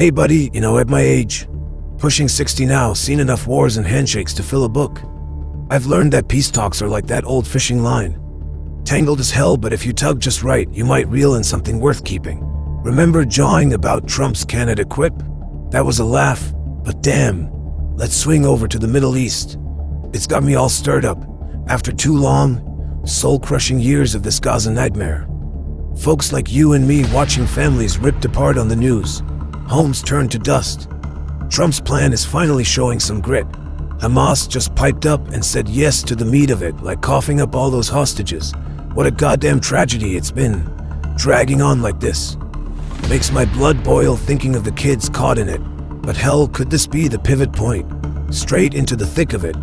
Hey buddy, at my age, pushing 60 now, seen enough wars and handshakes to fill a book. I've learned that peace talks are like that old fishing line. Tangled as hell, but if you tug just right, you might reel in something worth keeping. Remember jawing about Trump's Canada quip? That was a laugh, but damn, let's swing over to the Middle East. It's got me all stirred up, after 2 long, soul-crushing years of this Gaza nightmare. Folks like you and me watching families ripped apart on the news, homes turned to dust. Trump's plan is finally showing some grit. Hamas just piped up and said yes to the meat of it, like coughing up all those hostages. What a goddamn tragedy it's been, dragging on like this. Makes my blood boil thinking of the kids caught in it. But hell, could this be the pivot point? Straight into the thick of it.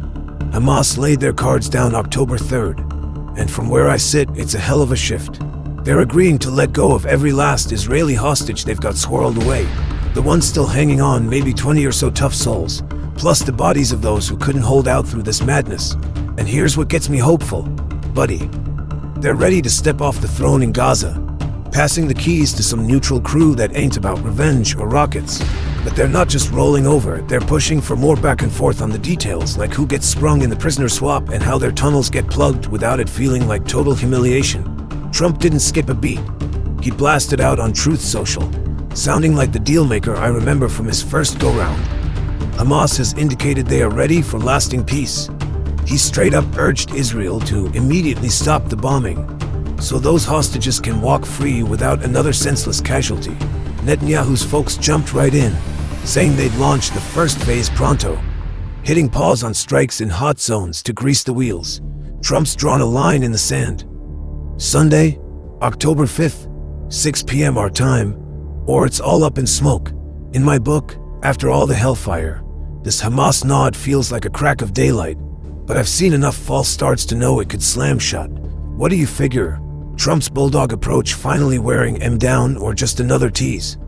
Hamas laid their cards down October 3rd, and from where I sit, it's a hell of a shift. They're agreeing to let go of every last Israeli hostage they've got squirreled away. The ones still hanging on, maybe 20 or so tough souls, plus the bodies of those who couldn't hold out through this madness. And here's what gets me hopeful, buddy. They're ready to step off the throne in Gaza, passing the keys to some neutral crew that ain't about revenge or rockets. But they're not just rolling over, they're pushing for more back and forth on the details, like who gets sprung in the prisoner swap and how their tunnels get plugged without it feeling like total humiliation. Trump didn't skip a beat. He blasted out on Truth Social, sounding like the dealmaker I remember from his first go-round. Hamas has indicated they are ready for lasting peace. He straight up urged Israel to immediately stop the bombing, so those hostages can walk free without another senseless casualty. Netanyahu's folks jumped right in, saying they'd launch the first phase pronto, hitting pause on strikes in hot zones to grease the wheels. Trump's drawn a line in the sand. Sunday, October 5th, 6 p.m. our time, or it's all up in smoke. In my book, after all the hellfire, this Hamas nod feels like a crack of daylight, but I've seen enough false starts to know it could slam shut. What do you figure? Trump's bulldog approach finally wearing M down, or just another tease?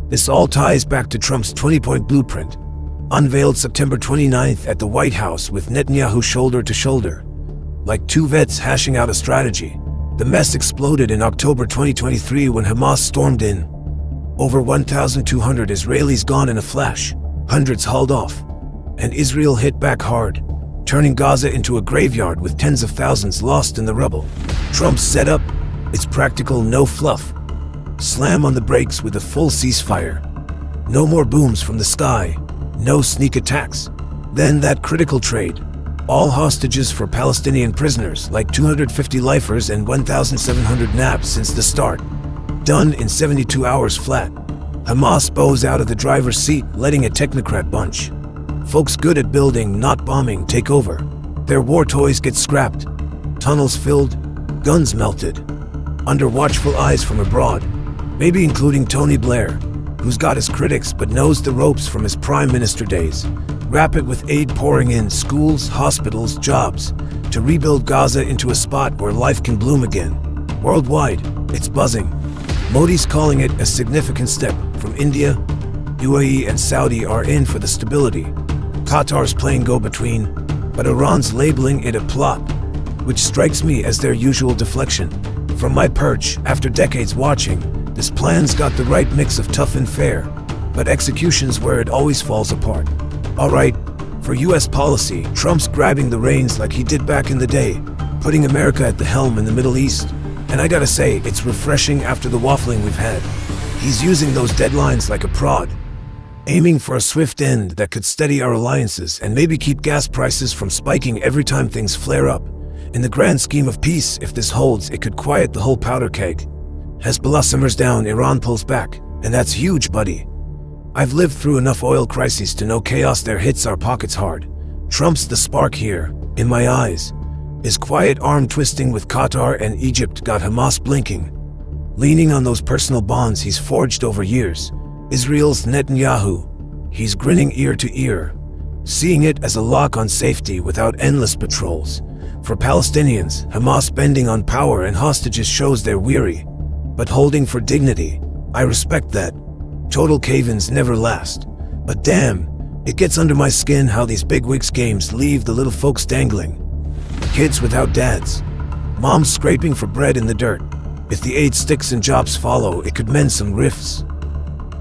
This all ties back to Trump's 20-point blueprint, unveiled September 29th at the White House with Netanyahu shoulder to shoulder. Like two vets hashing out a strategy, the mess exploded in October 2023 when Hamas stormed in. Over 1,200 Israelis gone in a flash, hundreds hauled off, and Israel hit back hard, turning Gaza into a graveyard with tens of thousands lost in the rubble. Trump's setup, it's practical, no fluff. Slam on the brakes with a full ceasefire. No more booms from the sky, no sneak attacks. Then that critical trade. All hostages for Palestinian prisoners, like 250 lifers and 1,700 naps since the start. Done in 72 hours flat. Hamas bows out of the driver's seat, letting a technocrat bunch. Folks good at building, not bombing, take over. Their war toys get scrapped. Tunnels filled, guns melted. Under watchful eyes from abroad, maybe including Tony Blair, who's got his critics but knows the ropes from his prime minister days. Wrap it with aid pouring in, schools, hospitals, jobs, to rebuild Gaza into a spot where life can bloom again. Worldwide, it's buzzing. Modi's calling it a significant step. From India, UAE and Saudi are in for the stability. Qatar's playing go-between, but Iran's labeling it a plot, which strikes me as their usual deflection. From my perch, after decades watching, this plan's got the right mix of tough and fair, but execution's where it always falls apart. Alright, for US policy, Trump's grabbing the reins like he did back in the day, putting America at the helm in the Middle East. And I gotta say, it's refreshing after the waffling we've had. He's using those deadlines like a prod, aiming for a swift end that could steady our alliances and maybe keep gas prices from spiking every time things flare up. In the grand scheme of peace, if this holds, it could quiet the whole powder keg. Hezbollah simmers down, Iran pulls back, and that's huge, buddy. I've lived through enough oil crises to know chaos there hits our pockets hard. Trump's the spark here, in my eyes. His quiet arm twisting with Qatar and Egypt got Hamas blinking, leaning on those personal bonds he's forged over years. Israel's Netanyahu, he's grinning ear to ear, seeing it as a lock on safety without endless patrols. For Palestinians, Hamas bending on power and hostages shows they're weary, but holding for dignity. I respect that. Total cave-ins never last. But damn, it gets under my skin how these bigwigs games leave the little folks dangling. Kids without dads. Moms scraping for bread in the dirt. If the aid sticks and jobs follow, it could mend some rifts.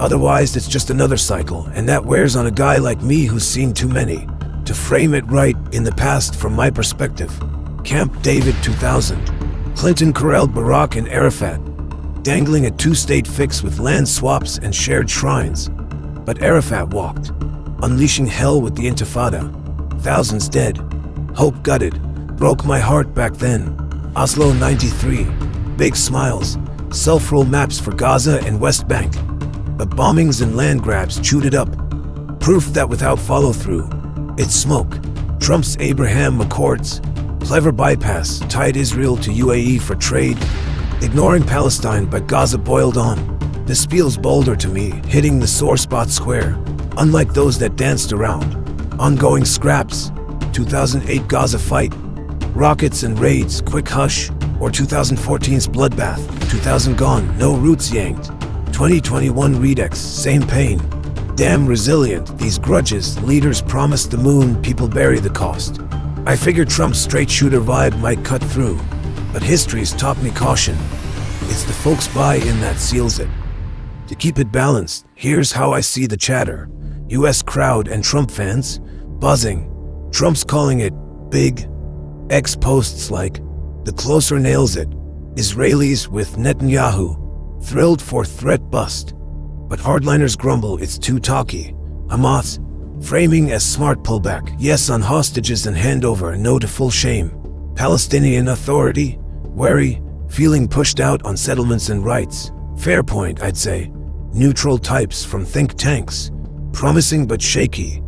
Otherwise, it's just another cycle, and that wears on a guy like me who's seen too many. To frame it right, in the past from my perspective, Camp David 2000, Clinton corralled Barack and Arafat, dangling a two-state fix with land swaps and shared shrines. But Arafat walked, unleashing hell with the Intifada. Thousands dead, hope gutted, broke my heart back then. Oslo 93, big smiles, self-roll maps for Gaza and West Bank. The bombings and land grabs chewed it up. Proof that without follow-through, it's smoke. Trump's Abraham Accords, clever bypass, tied Israel to UAE for trade, ignoring Palestine but Gaza boiled on. This feels bolder to me, hitting the sore spot square, unlike those that danced around. Ongoing scraps, 2008 Gaza fight, rockets and raids, quick hush, or 2014's bloodbath, 2000 gone, no roots yanked. 2021 Redux, same pain. Damn resilient, these grudges, leaders promise the moon, people bury the cost. I figured Trump's straight shooter vibe might cut through, but history's taught me caution. It's the folks buy-in that seals it. To keep it balanced, here's how I see the chatter. US crowd and Trump fans, buzzing. Trump's calling it big. X posts like, the closer nails it. Israelis with Netanyahu, thrilled for threat bust. But hardliners grumble it's too talky. Hamas, framing as smart pullback, yes on hostages and handover, no to full shame. Palestinian Authority, wary, feeling pushed out on settlements and rights. Fair point, I'd say. Neutral types from think tanks, promising but shaky.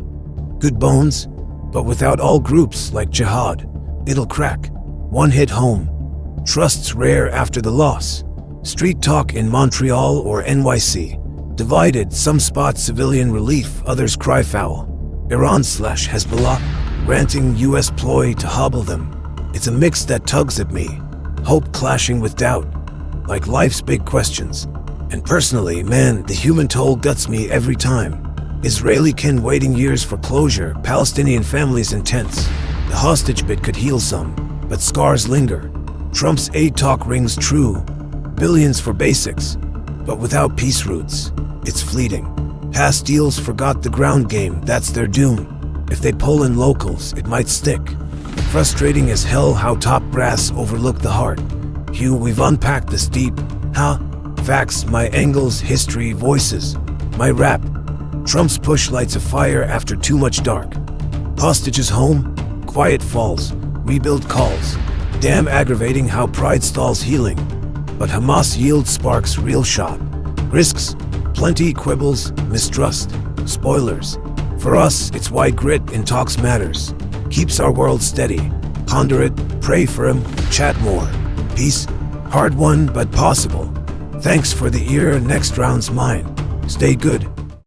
Good bones, but without all groups like jihad. It'll crack. One hit home. Trusts rare after the loss. Street talk in Montreal or NYC. Divided, some spot civilian relief, others cry foul. Iran/Hezbollah, granting US ploy to hobble them. It's a mix that tugs at me. Hope clashing with doubt, like life's big questions. And personally, man, the human toll guts me every time. Israeli kin waiting years for closure, Palestinian families intense. The hostage bit could heal some, but scars linger. Trump's aid talk rings true. Billions for basics, but without peace roots, it's fleeting. Past deals forgot the ground game, that's their doom. If they pull in locals, it might stick. Frustrating as hell how top brass overlook the heart. Hugh, we've unpacked this deep. Huh? Facts, my angles, history, voices. My rap. Trump's push lights a fire after too much dark. Hostages home, quiet falls, rebuild calls. Damn aggravating how pride stalls healing. But Hamas yields sparks real shot. Risks, plenty quibbles, mistrust, spoilers. For us, it's why grit in talks matters. Keeps our world steady. Ponder it, pray for him, chat more. Peace, hard won but possible. Thanks for the ear, next round's mine. Stay good.